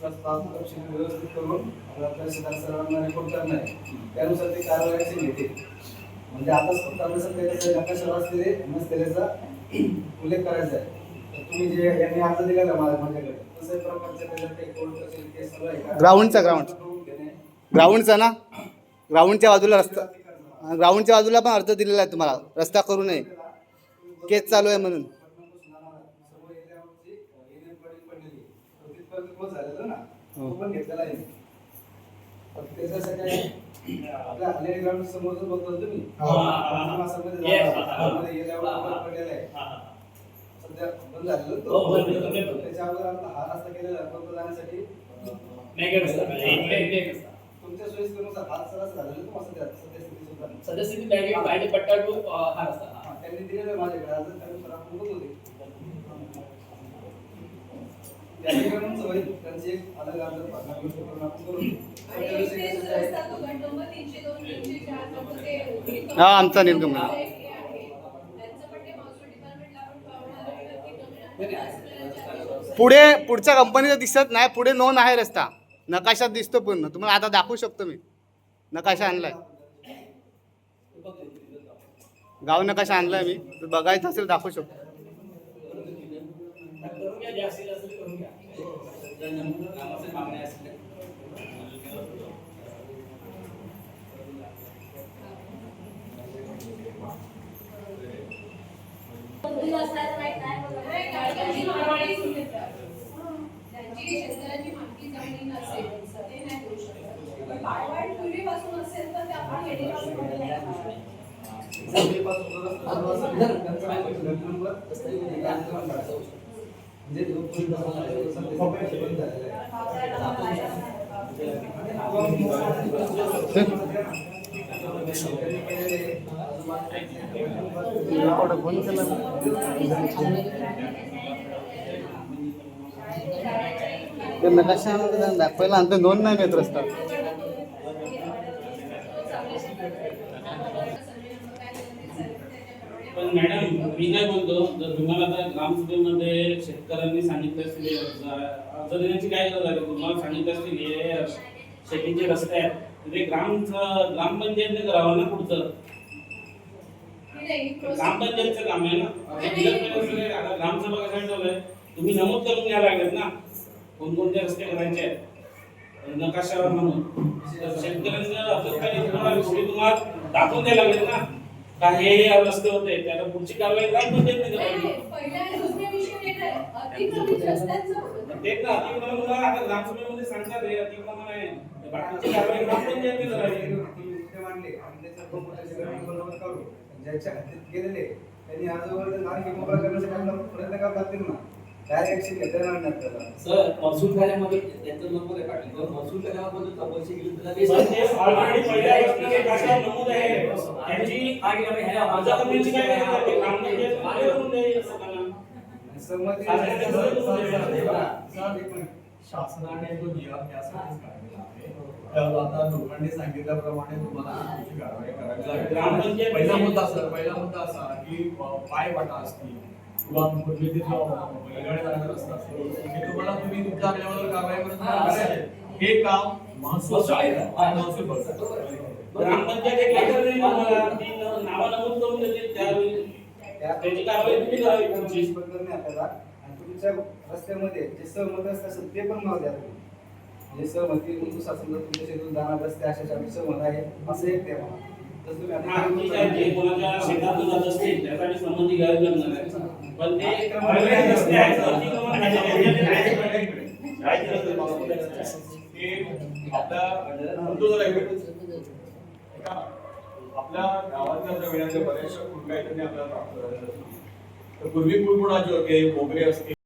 प्रस्ताव तपशील व्यवस्थित करून तहसीलदार सरांना रिपोर्ट करणार आहे. त्यानुसार ते कारवाईचे घेते. म्हणजे आता फक्त आपल्याला त्याचा नकाशा असलेले नसलेल्याचा उल्लेख करायचा आहे. तर तुम्ही जे यांनी अर्ज दिलेला माझ्याकडे तसं प्रकारचे त्याच्यात कोर्ट कचेरी केस सगळं आहे. ग्राउंडचा ना, ग्राउंडच्या बाजूला रस्ता, ग्राउंडच्या बाजूला पण अर्ज दिलेला आहे तुम्हाला, रस्ता करू नये, केस चालू आहे म्हणून. आपल्या आलेल्या ग्राउंड समोर बघतो तुम्ही सध्या बंद झालेलं त्याच्या अगोदर हा रस्ता केलेला जाण्यासाठी तुमच्या सोयीस्करनुसार हा रस्ता झालेला तुम्हाला सद्यस्थिती सुद्धा सदस्यनी बॅगे पट्टा टू हा रस्ता त्यांनी दिलेला माझ्याकडे अर्ज त्यानुसार आपण बघत होते. त्यांची एक अलग अर्ज आपण करू. हा आमचा निर्गम पुढे पुढच्या कंपनीचं दिसत नाही, पुढे नोंद आहे रस्ता, नकाशात दिसतो पूर्ण. तुम्हाला आता दाखवू शकतो मी, नकाशा आणलाय, गाव नकाशा आणलाय मी, बघायचं असेल दाखवू शकतो. नकाशा दाखवायला आणतो, नोंद नाही मिळत रस्ता. पण मॅडम मी काय बोलतो, जर तुम्हाला आता ग्रामसभेमध्ये शेतकऱ्यांनी सांगितलं असतील अर्ज देण्याची काय गरज आहे, तुम्हाला सांगितलं असतील हे शेतीचे रस्ते आहेत, ते ग्रामपंचायतने करावं ना. पुढचं ग्रामपंचायतचं काम आहे ना. ग्रामसभा कशासाठी ठेवलंय, तुम्ही नमूद करून घ्यायला लागलेत ना कोणकोणते रस्ते करायचे आहेत नकाशावर म्हणून. शेतकऱ्यांचं अर्ज काही तुम्हाला दाखवून द्यायला लागलेत ना का हे रस्ते होते, त्याला पुढची कारवाई ग्रामपंचायतने करावी. तेच ना, अतिक्रमण तुम्हाला आता ग्रामसभेमध्ये सांगतात हे अतिक्रमण आहे, बाकीची कारवाई ग्रामपंचायतने करावी. मांडले आणि त्याचा बरोबर करू ज्याच्या हातात गेलेले त्यांनी आजवर नागरिक मोकळा करण्यासाठी आपला प्रयत्न करावा लागतील ना. डायरेक्ट घेता येणार नाही त्याला. सर महसूल कार्यामध्ये त्यांचा नंबर आहे काढले तर महसूल कार्यामध्ये तपासणी केली तर ते ऑलरेडी पहिल्या गोष्टीचे कशा नमूद आहे त्यांची आगे आहे माझा कंपनीची काय आहे ग्रामपंचायत आले करून दे सहमती शासनाने जो नियम त्यासाठीच काढलेला आहे. तर आता लोकांनी सांगितल्याप्रमाणे तुम्हाला तुमची कारवाई करावी लागेल. पहिला मुद्दा असा की पायवाटा असतील किंवा वेगवेगळ्या रस्ता असतील हे तुम्हाला तुम्ही तुमच्या लेवलवर कारवाई करून करायचे. हे काम महसूल महसूल बघतो. ग्रामपंचायत एक लेटर देईल तुम्हाला, ती नाव नमूद करून देते, त्यावेळी त्याची कारवाई तुम्ही करावी पुढची. आणि तुमच्या रस्त्यामध्ये जे सहमत रस्ते असेल ते पण नाव द्या. जे सहमती तुमचं समजा तुमच्या शेतून जाणार रस्ते अशा सहमत आहे असं एक द्या. कोणाच्या शेतातून जात असतील त्यासाठी संबंधी घ्यावी लागणार आहे, पण ते रस्ते आहेत आपल्या गावातल्या जमिनीच्या बऱ्याचशा कुटकायतनी आपल्याला प्राप्त झालेल्या असतात. तर पूर्वी कुळमुळा जे होते मोगरे असतील